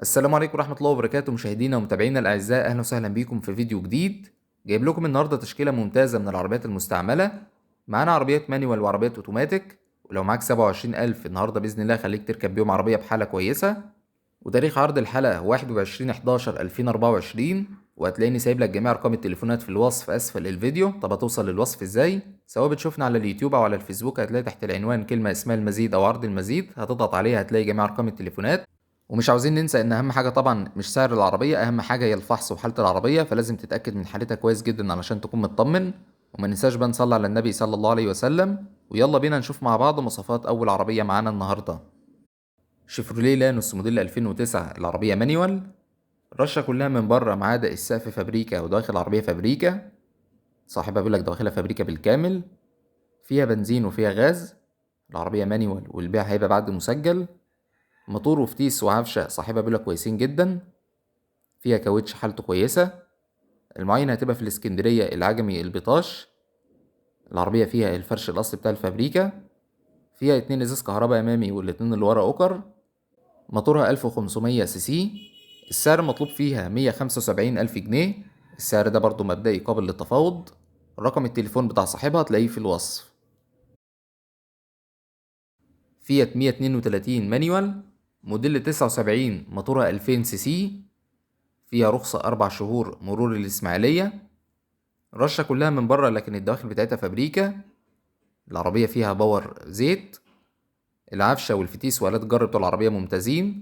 السلام عليكم ورحمة الله وبركاته، مشاهدينا ومتابعينا الأعزاء، أهلا وسهلا بيكم في فيديو جديد. جايب لكم النهاردة تشكيلة ممتازة من العربيات المستعملة. معانا عربيات مانيوال وعربيات أوتوماتيك، ولو معاك 27,000 النهاردة بإذن الله خليك تركب بيهم عربية بحالة كويسة. وتاريخ عرض الحلقة 21/11/2024، وهتلاقيني سايب لك جميع أرقام التليفونات في الوصف أسفل الفيديو. طب هتوصل للوصف إزاي؟ سواء بتشوفنا على اليوتيوب أو على الفيسبوك، هتلاقي تحت العنوان كلمة اسمها المزيد أو عرض المزيد، هتضغط عليها هتلاقي جميع أرقام التليفونات. ومش عاوزين ننسى ان اهم حاجه طبعا مش سعر العربيه، اهم حاجه هي الفحص وحاله العربيه، فلازم تتاكد من حالتها كويس جدا علشان تكون مطمن. وما ننساش بقى نصلي على النبي صلى الله عليه وسلم. ويلا بينا نشوف مع بعض مواصفات اول عربيه معانا النهارده. شيفروليه لانوس موديل 2009، العربيه مانيوال. الرشه كلها من بره ما عدا السقف فابريكا، وداخل العربيه فابريكا. صاحبها بيقول لك داخلها فابريكا بالكامل. فيها بنزين وفيها غاز. العربيه مانيوال والبيع هيبقى بعد مسجل. موتور وفتيس وعفشه صاحبها بيقول لك كويسين جدا. فيها كاوتش حالته كويسة. المعاينة هتبقى في الاسكندرية العجمي البطاش. العربية فيها الفرش الأصلي بتاع الفابريكا. فيها 2 إزاز كهرباء أمامي والاتنين اللي ورا أوكر. موتورها 1500 سي سي. السعر المطلوب فيها 175,000 جنيه. السعر ده برضو مبدئي قابل للتفاوض. رقم التليفون بتاع صاحبها هتلاقيه في الوصف. فيات 132 مانيوال موديل 79، موتورها 2000 سي سي. فيها رخصة 4 شهور مرور الإسماعيلية. الرشة كلها من بره لكن الدواخل بتاعتها فابريكا. العربية فيها باور زيت. العفشة والفتيس وآلات الجر بتوع العربية ممتازين.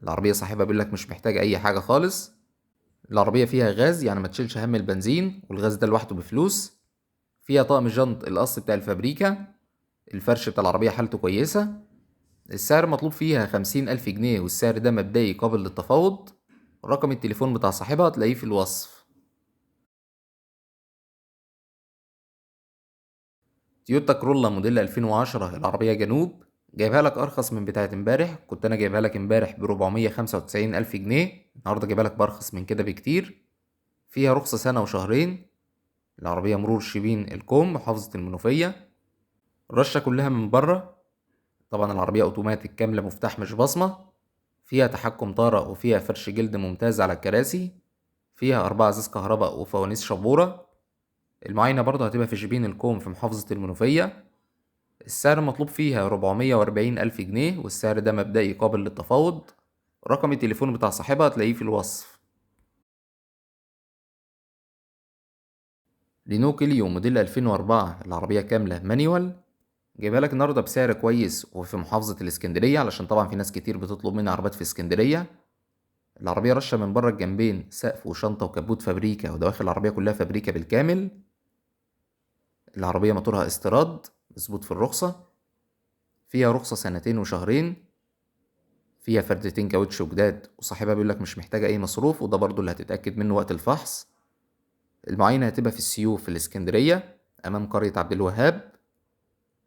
العربية صاحبها بيقول لك مش محتاجة أي حاجة خالص. العربية فيها غاز، يعني ما تشيلش هم البنزين، والغاز ده لوحده بفلوس. فيها طقم جنط الأصلي بتاع الفابريكا. الفرش بتاع العربية حالته كويسة. السعر مطلوب فيها 50,000 جنيه، والسعر ده مبدئي قابل للتفاوض. رقم التليفون بتاع صاحبها هتلاقيه في الوصف. تويوتا كرولا موديل 2010، العربية جنوب. جايبها لك أرخص من بتاعة امبارح، كنت أنا جايبها لك امبارح ب495,000 جنيه، النهاردة جايبها لك بأرخص من كده بكتير. فيها رخصة سنة وشهرين. العربية مرور شبين الكوم محافظة المنوفية. الرشة كلها من بره. طبعا العربية أوتوماتيك كاملة، مفتاح مش بصمة. فيها تحكم طارة وفيها فرش جلد ممتاز على الكراسي. فيها 4 إزاز كهرباء وفوانيس شبورة. المعاينة برضه هتبقى في شبين الكوم في محافظة المنوفية. السعر المطلوب فيها 440,000 جنيه، والسعر ده مبدئي قابل للتفاوض. رقم التليفون بتاع صاحبها هتلاقيه في الوصف. رينو كليو موديل 2004، العربية كاملة مانيوال. جايبها لك النهاردة بسعر كويس وفي محافظة الإسكندرية، علشان طبعا في ناس كتير بتطلب مني عربيات في اسكندرية. العربية رشة من بره الجنبين، سقف وشنطة وكبوت فابريكا، ودواخل العربية كلها فابريكا بالكامل. العربية موتورها استيراد مظبوط في الرخصة. فيها رخصة سنتين وشهرين. فيها فردتين كاوتش جداد، وصاحبها بيقول لك مش محتاجة أي مصروف، وده برضو اللي هتتأكد منه وقت الفحص. المعاينة هتبقى في السيوف في الإسكندرية أمام قرية عبد الوهاب.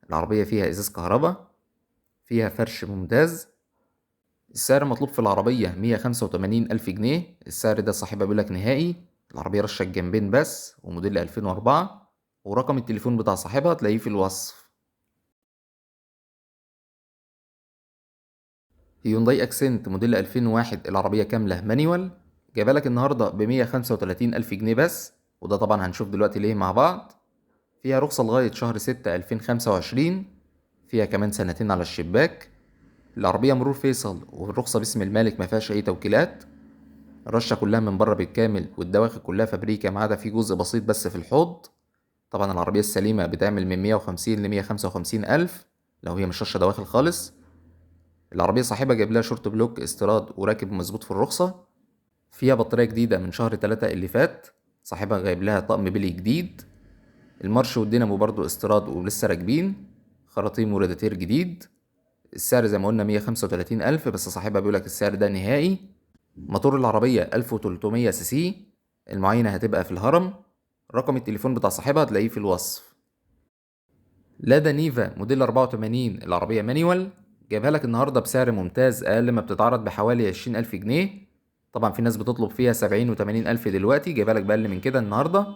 العربية فيها إزاز كهرباء. فيها فرش ممتاز. السعر المطلوب في العربية 185,000 جنيه، السعر ده صاحبها بيقول لك نهائي. العربية رشة الجنبين بس، وموديل 2004. ورقم التليفون بتاع صاحبها تلاقيه في الوصف. هيونداي اكسنت موديل 2001، العربية كاملة مانيوال. جايبها لك النهاردة ب135,000 جنيه بس، وده طبعا هنشوف دلوقتي ليه مع بعض. فيها رخصة لغاية شهر 6/2025. فيها كمان سنتين على الشباك. العربية مرور فيصل، والرخصة باسم المالك مفيهاش أي توكيلات. الرشة كلها من بره بالكامل، والدواخل كلها فابريكا ما عدا في جزء بسيط بس في الحوض. طبعا العربية السليمة بتعمل من 150 ل155 ألف لو هي مش رشة دواخل خالص. العربية صاحبها جايب لها شورت بلوك استيراد وراكب مظبوط في الرخصة. فيها بطارية جديدة من شهر 3 اللي فات. صاحبها جايب لها طقم بلي جديد. المارش والدينامو برضو استيراد ولسه راكبين. خراطيم وراديتير جديد. السعر زي ما قلنا 135,000، بس صاحبها بيقولك السعر ده نهائي. موتور العربية 1300 سي سي. المعاينة هتبقى في الهرم. رقم التليفون بتاع صاحبها هتلاقيه في الوصف. لادا نيفا موديل 84، العربية مانيوال. جايبها لك النهاردة بسعر ممتاز، أقل ما بتتعرض بحوالي 20,000 جنيه. طبعا في ناس بتطلب فيها 70 و80 ألف دلوقتي، جايبها لك بأقل من كده النهاردة.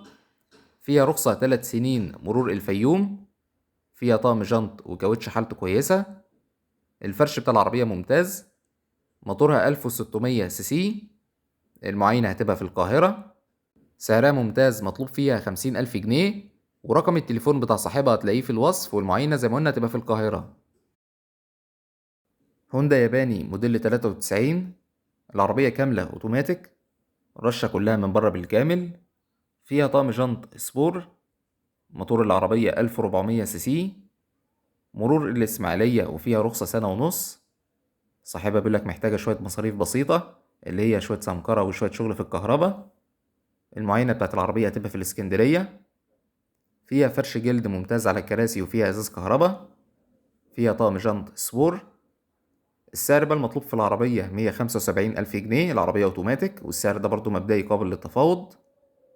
فيها رخصة 3 سنين مرور الفيوم. فيها طقم جنط وكاوتش حالته كويسة. الفرش بتاع العربية ممتاز. موتورها 1600 سي سي. المعاينة هتبقى في القاهرة. سعرها ممتاز، مطلوب فيها 50,000 جنيه، ورقم التليفون بتاع صاحبها هتلاقيه في الوصف، والمعاينة زي ما قلنا هتبقى في القاهرة. هوندا ياباني موديل 93. العربية كاملة اوتوماتيك، الرشة كلها من بره بالكامل. فيها طقم جنط سبور. موتور العربية 1400 سي سي. مرور الإسماعيلية، وفيها رخصة 1.5 سنة. صاحبها بيقولك محتاجة شوية مصاريف بسيطة، اللي هي شوية سمكرة وشوية شغل في الكهرباء. المعاينة بتاعت العربية هتبقى في الإسكندرية. فيها فرش جلد ممتاز على الكراسي، وفيها إزاز كهرباء. فيها طقم جنط سبور. السعر بقى المطلوب في العربية 175,000 جنيه. العربية أوتوماتيك، والسعر ده برضو مبدئي قابل للتفاوض.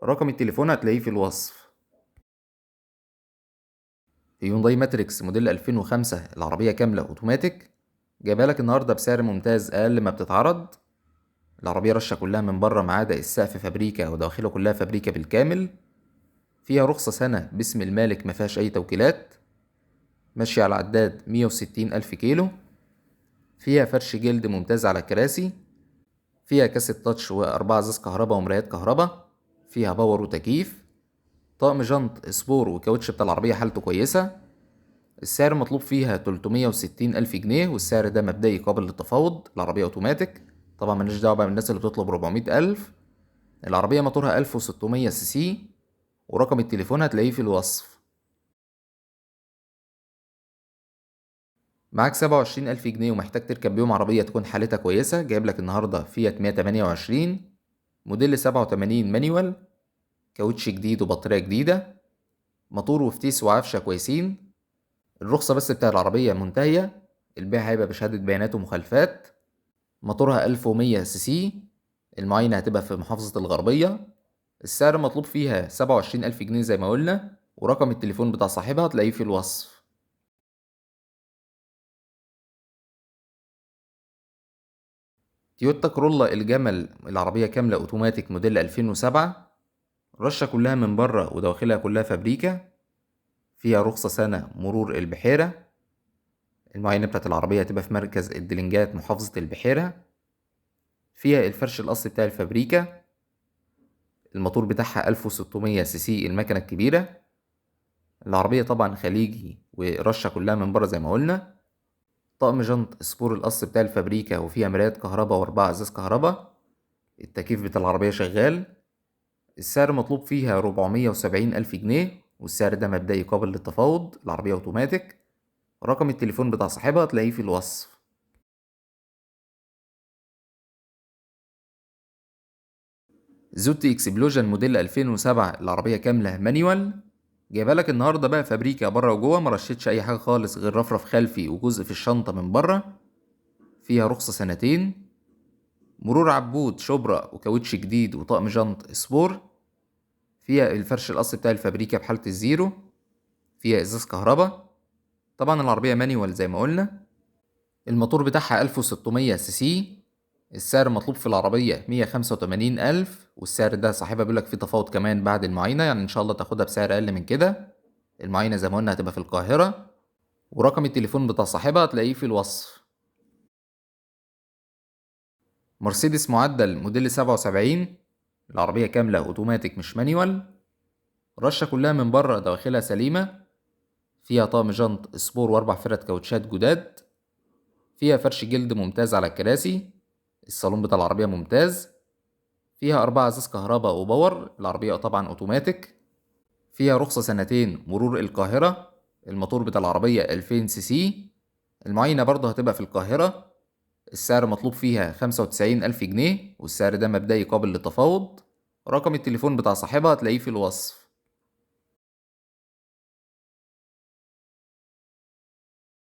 رقم التليفون هتلاقيه في الوصف. هيونداي ماتريكس موديل 2005. العربية كاملة أوتوماتيك، جايبها لك النهاردة بسعر ممتاز أقل ما بتتعرض. العربية رشة كلها من بره ما عدا السقف فابريكا، وداخله كلها فابريكا بالكامل. فيها رخصة سنة باسم المالك، مفيهاش أي توكيلات. ماشية على عداد 160,000 كيلو. فيها فرش جلد ممتاز على الكراسي. فيها كاسة تاتش وأربعة ازاز كهرباء ومرايات كهرباء. فيها باور وتكييف. طقم جنط سبور، وكاوتش بتاع العربية حالته كويسة. السعر مطلوب فيها 360,000 جنيه، والسعر ده مبدئي قابل للتفاوض. العربية أوتوماتيك طبعا، مالناش دعوة بقى بالناس اللي بتطلب 400,000. العربية موتورها 1600 سي سي، ورقم التليفون هتلاقيه في الوصف. معاك 27,000 جنيه ومحتاج تركب بيهم عربية تكون حالتها كويسة، جايب لك النهاردة فيات 128 موديل 87 مانيوال. كاوتش جديد وبطارية جديدة. موتور وفتيس وعفشة كويسين. الرخصة بس بتاع العربية منتهية. البيع هيبقى بشهادة بيانات ومخالفات. موتورها 1100 سي سي. المعاينة هتبقى في محافظة الغربية. السعر المطلوب فيها 27,000 جنيه زي ما قلنا، ورقم التليفون بتاع صاحبها هتلاقيه في الوصف. تويوتا كرولا الجمل. العربية كاملة اوتوماتيك موديل 2007. الرشة كلها من بره وداخلها كلها فابريكا. فيها رخصة سنة مرور البحيرة. المعاينة بتاعت العربية هتبقى في مركز الدلنجات محافظة البحيرة. فيها الفرش الأصلي بتاع الفابريكا. الموتور بتاعها 1600 سي سي، المكنة الكبيرة. العربية طبعا خليجي، ورشة كلها من بره زي ما قلنا. طقم جنط سبور القص بتاع الفابريكا، وفيها مرايات كهرباء وأربعة ازاز كهرباء. التكييف بتاع العربية شغال. السعر مطلوب فيها 470,000 جنيه، والسعر ده مبدئي قابل للتفاوض. العربية اوتوماتيك. رقم التليفون بتاع صاحبها هتلاقيه في الوصف. زوتي اكسبلوجن موديل 2007. العربية كاملة مانيوال، جايبها لك النهارده بقى فابريكا بره وجوه، مرشتش اي حاجة خالص غير رفرف خلفي وجزء في الشنطة من بره. فيها رخصة 2 سنين. مرور عبود شبرا، وكاوتش جديد، وطقم جنط سبور. فيها الفرش الأصلي بتاع الفابريكا بحالة الزيرو. فيها إزاز كهرباء. طبعا العربية مانيوال زي ما قلنا. الموتور بتاعها 1600 سي سي. السعر المطلوب في العربية 185,000، والسعر ده صاحبها بيقولك فيه تفاوض كمان بعد المعاينة، يعني إن شاء الله تاخدها بسعر أقل من كده. المعاينة زي ما قلنا هتبقى في القاهرة، ورقم التليفون بتاع صاحبها هتلاقيه في الوصف. مرسيدس معدل موديل 77. العربية كاملة أوتوماتيك مش مانيوال. الرشة كلها من بره دواخلها سليمة. فيها طقم جنط سبور وأربع فرد كاوتشات جداد. فيها فرش جلد ممتاز على الكراسي. الصالون بتاع العربية ممتاز. فيها أربعة أزاز كهرباء وباور. العربية طبعا أوتوماتيك. فيها رخصة 2 سنين مرور القاهرة. الموتور بتاع العربية 2000 سي سي. المعاينة برضه هتبقى في القاهرة. السعر مطلوب فيها 95,000 جنيه، والسعر ده مبدئي قابل للتفاوض. رقم التليفون بتاع صاحبها هتلاقيه في الوصف.